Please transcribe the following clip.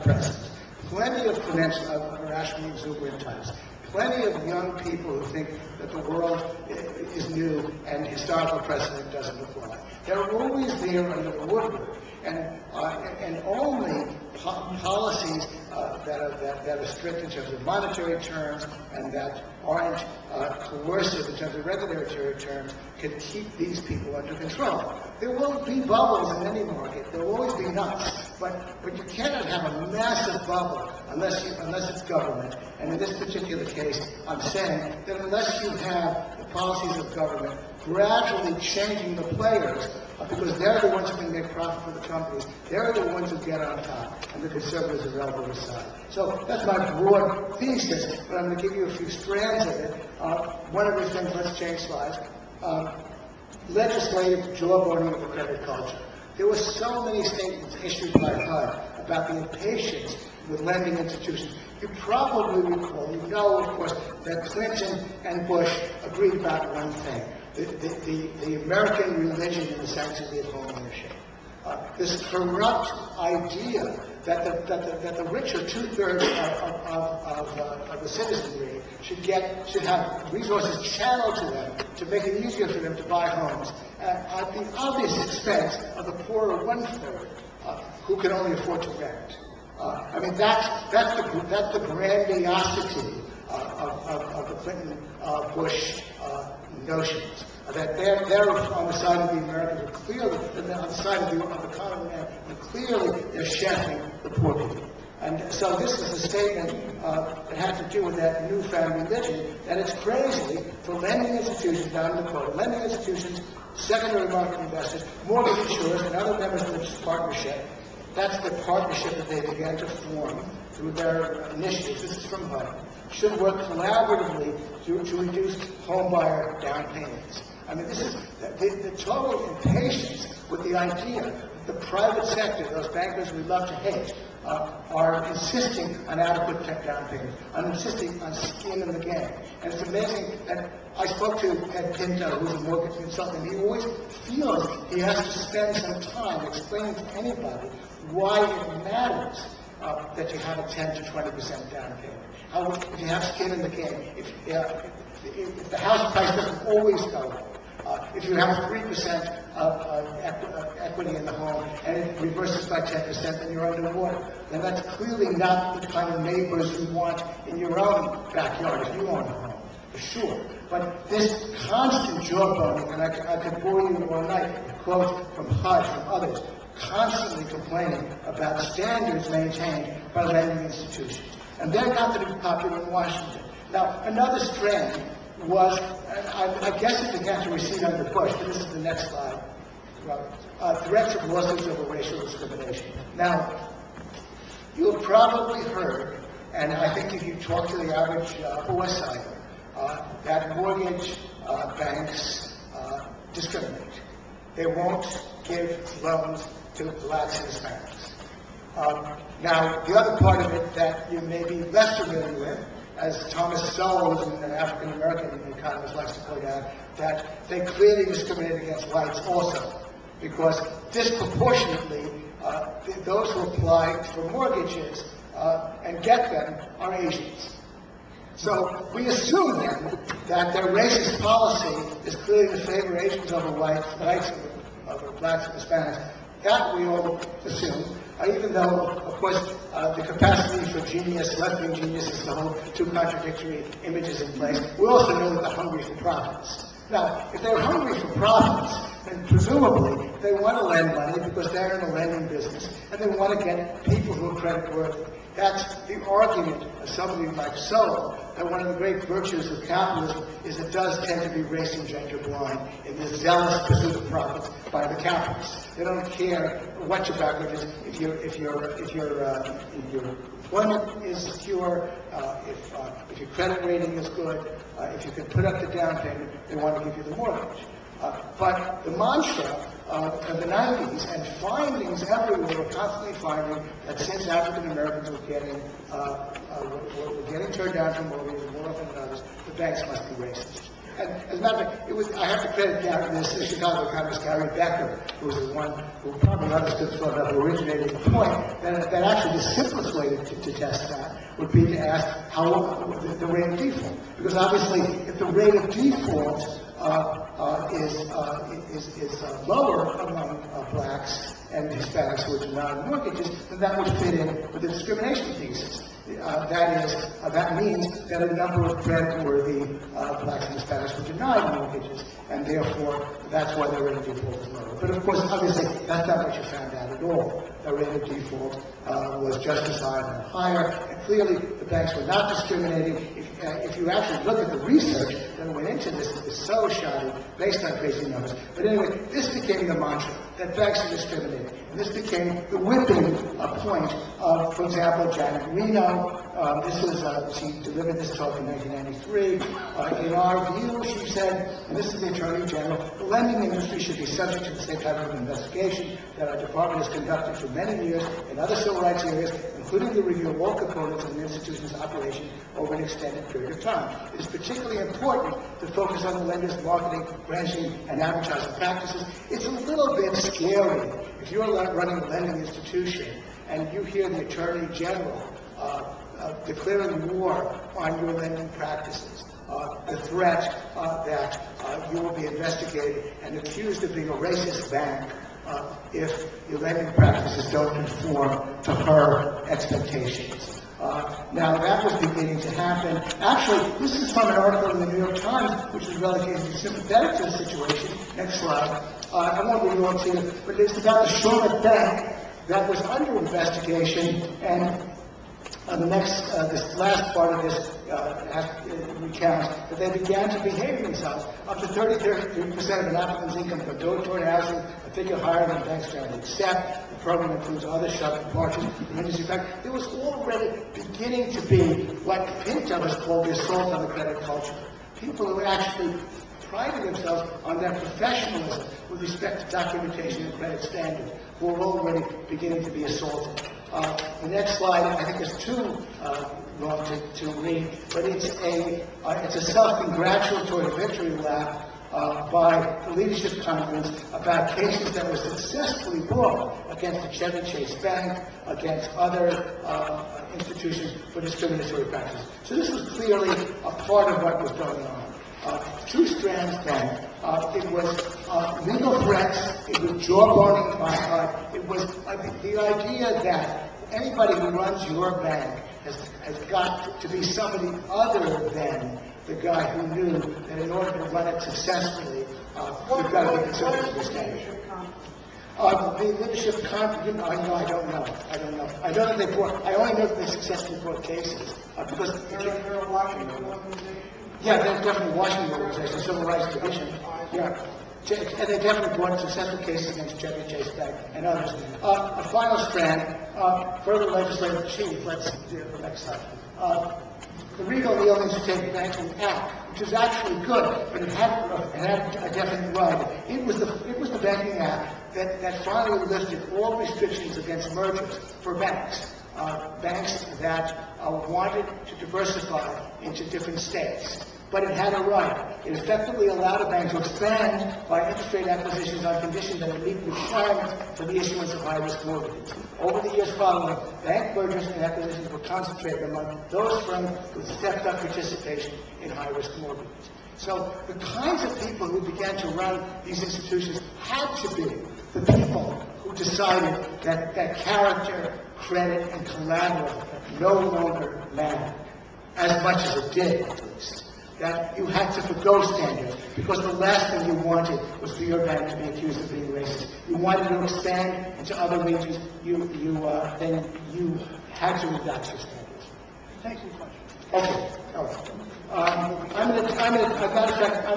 present. Plenty of irrationally exuberant types. Plenty of young people who think that the world is new and historical precedent doesn't apply. They're always there under the woodwork, and only policies that are strict in terms of monetary terms and that aren't coercive in terms of regulatory terms can keep these people under control. There will be bubbles in any market. There will always be nuts, but you cannot have a massive bubble unless it's government. And in this particular case, I'm saying that unless you have the policies of government gradually changing the players, because they're the ones who can make profit for the companies, they're the ones who get on top, and the conservatives are on the other side. So that's my broad thesis, but I'm going to give you a few strands of it. One of the things, let's change slides, legislative jawboning of the credit culture. There were so many statements issued by HUD about the impatience with lending institutions. You probably recall, you know, of course, that Clinton and Bush agreed about one thing. The American religion in the sanctity of home ownership. This corrupt idea that the richer two-thirds of the citizenry should have resources channeled to them to make it easier for them to buy homes at the obvious expense of the poorer one-third who can only afford to rent. I mean, that's the grandiosity of the Clinton-Bush notions. That they're on the side of the Americans, and clearly, and on the side of the common man, and clearly they're shafting the poor people. And so this is a statement that had to do with that newfound religion, that it's crazy for lending institutions, down in the quote, lending institutions, secondary market investors, mortgage insurers, and other members of this partnership. That's the partnership that they began to form through their initiatives. This is from HUD. Should work collaboratively to reduce home buyer down payments. I mean, this is the total impatience with the idea that the private sector, those bankers we love to hate, are insisting on adequate down payments, on insisting on skin in the game. And it's amazing that I spoke to Ed Pinto, who's a mortgage consultant. He always feels he has to spend some time explaining to anybody why it matters that you have a 10 to 20% down payment. If you have skin in the game, if the house price doesn't always go up, if you have 3% of equity in the home and it reverses by 10%, then you're underwater. Then that's clearly not the kind of neighbors you want in your own backyard if you own a home, for sure. But this constant jawboning, and I could bore you all night, quotes from HUD, from others, constantly complaining about standards maintained by lending institutions. And they're not going to be popular in Washington. Now, another strand was, I guess it began to recede under Bush, but this is the next slide, threats of lawsuits over racial discrimination. Now, you have probably heard, and I think if you talk to the average West Sider, that mortgage banks discriminate. They won't give loans to blacks and Hispanics. Now, the other part of it that you may be less familiar with, as Thomas Sowell, an African-American economist, likes to point out, that they clearly discriminate against whites also, because disproportionately, those who apply for mortgages and get them are Asians. So we assume then that their racist policy is clearly to favor Asians over whites over blacks and Hispanics. That we all assume, even though, of course, the capacity for genius, left-wing genius, is to hold two contradictory images in place. We also know that they're hungry for profits. Now, if they're hungry for profits, then presumably they want to lend money because they're in the lending business, and they want to get people who are creditworthy. That's the argument of somebody like Sowell, that one of the great virtues of capitalism is it does tend to be race and gender blind in the zealous pursuit of profits by the capitalists. They don't care what your background is. If your employment is secure, if your credit rating is good, if you can put up the down payment, they want to give you the mortgage. But the mantra of the 90s and findings everywhere were constantly finding that since African Americans were getting turned down for mortgages more often than others, the banks must be racist. And as a matter of fact, I have to credit this Chicago economist, Gary Becker, who was the one who probably others could have thought of, who originated the point that actually the simplest way to test that would be to ask how the rate of default. Because obviously, if the rate of default is lower among blacks and Hispanics who are denied mortgages, then that would fit in with the discrimination thesis. That means that a number of credit-worthy blacks and Hispanics were denied mortgages, and therefore that's why the rate of default is lower. But of course, obviously, that's not what you found out at all. The rate of default was just as high or higher, and clearly the banks were not discriminating. If you actually look at the research that went into this, it was so shoddy, based on crazy numbers. But anyway, this became the mantra, that banks are discriminating. And this became the whipping point of, for example, Janet Reno. She delivered this talk in 1993. In our view, she said, and this is the Attorney General, the lending industry should be subject to the same type of investigation that our department has conducted for many years in other civil rights areas, including the review of all components of an institution's operation over an extended period of time. It is particularly important to focus on the lender's marketing, branding, and advertising practices. It's a little bit scary if you're running a lending institution and you hear the Attorney General declaring war on your lending practices, the threat that you will be investigated and accused of being a racist bank if your lending practices don't conform to her expectations. Now, that was beginning to happen. Actually, this is from an article in the New York Times, which is relatively sympathetic to the situation. Next slide. I won't read it all to you, but it's about the Charlotte Bank that was under investigation, and this last part of this recounts that they began to behave themselves. Up to 33% of an applicant's income could go toward housing, a figure higher than banks generally accept. The program includes other sharp departures from industry. In fact, there was already beginning to be what Pinto has called the assault on the credit culture. People who actually prided themselves on their professionalism with respect to documentation and credit standards were already beginning to be assaulted. The next slide, I think, is too long to read, but it's a self-congratulatory victory lap by the Leadership Conference about cases that were successfully brought against the Chevy Chase Bank, against other institutions for discriminatory practices. So this was clearly a part of what was going on. Two strands then. It was legal threats, it was jawboning, it was the idea that anybody who runs your bank has got to be somebody other than the guy who knew that in order to run it successfully, you've got to be considered to be standard. The leadership conference, I don't know. I know that they brought, I only know that they successfully brought cases. Because they're a Washington organization. Yeah, they're definitely Washington organization, Civil Rights Division. Yeah. And they definitely brought successful cases against Chevy Chase Bank and others. A final strand, further legislative achievement. Let's do the next slide. The Regal Neal Institute Banking Act, which is actually good, but it had a definite right. It was the Banking Act that finally lifted all restrictions against mergers for banks. Banks that wanted to diversify into different states. But it had a right. It effectively allowed a bank to expand by interest rate acquisitions on condition that it meet requirements for the issuance of high-risk mortgages. Over the years following, bank mergers and acquisitions were concentrated among those firms with stepped-up participation in high-risk mortgages. So the kinds of people who began to run these institutions had to be the people who decided that character, credit, and collateral no longer mattered, as much as it did, at least. That you had to forgo standards, because the last thing you wanted was for your bank to be accused of being racist. You wanted to expand into other regions, then you had to relax your standards. Thank you much. Okay, all right. I've got to